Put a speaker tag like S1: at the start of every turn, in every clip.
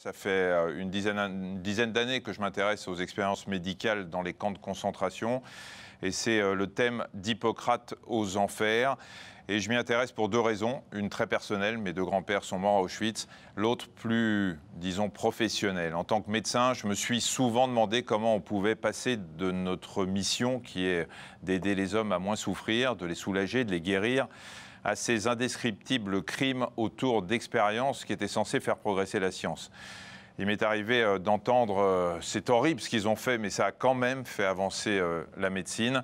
S1: Ça fait une dizaine d'années que je m'intéresse aux expériences médicales dans les camps de concentration. Et c'est le thème d'Hippocrate aux enfers. Et je m'y intéresse pour deux raisons. Une très personnelle, mes deux grands-pères sont morts à Auschwitz. L'autre plus, disons, professionnelle. En tant que médecin, je me suis souvent demandé comment on pouvait passer de notre mission, qui est d'aider les hommes à moins souffrir, de les soulager, de les guérir, à ces indescriptibles crimes autour d'expériences qui étaient censées faire progresser la science. Il m'est arrivé d'entendre, c'est horrible ce qu'ils ont fait, mais ça a quand même fait avancer la médecine.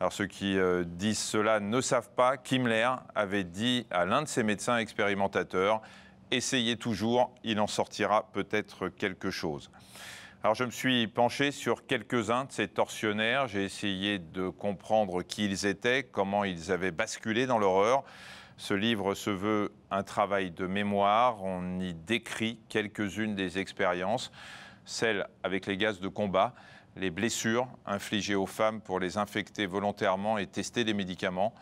S1: Alors ceux qui disent cela ne savent pas qu'Himmler avait dit à l'un de ses médecins expérimentateurs « Essayez toujours, il en sortira peut-être quelque chose ». Alors je me suis penché sur quelques-uns de ces tortionnaires, j'ai essayé de comprendre qui ils étaient, comment ils avaient basculé dans l'horreur. Ce livre se veut un travail de mémoire, on y décrit quelques-unes des expériences, celles avec les gaz de combat, les blessures infligées aux femmes pour les infecter volontairement et tester des médicaments,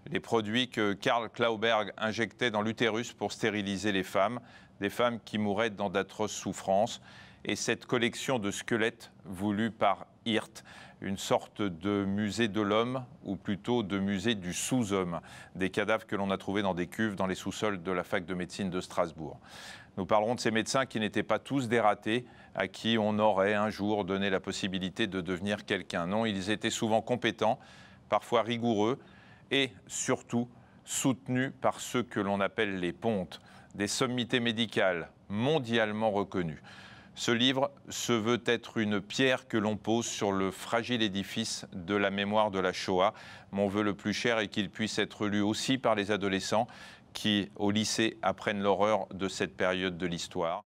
S1: les produits que Karl Klauberg injectait dans l'utérus pour stériliser les femmes, des femmes qui mouraient dans d'atroces souffrances, et cette collection de squelettes voulue par Hirt, une sorte de musée de l'homme, ou plutôt de musée du sous-homme, des cadavres que l'on a trouvés dans des cuves dans les sous-sols de la fac de médecine de Strasbourg. Nous parlerons de ces médecins qui n'étaient pas tous des ratés, à qui on aurait un jour donné la possibilité de devenir quelqu'un. Non, ils étaient souvent compétents, parfois rigoureux, et surtout soutenus par ceux que l'on appelle les pontes, des sommités médicales mondialement reconnues. Ce livre se veut être une pierre que l'on pose sur le fragile édifice de la mémoire de la Shoah. Mon vœu le plus cher est qu'il puisse être lu aussi par les adolescents qui, au lycée, apprennent l'horreur de cette période de l'histoire.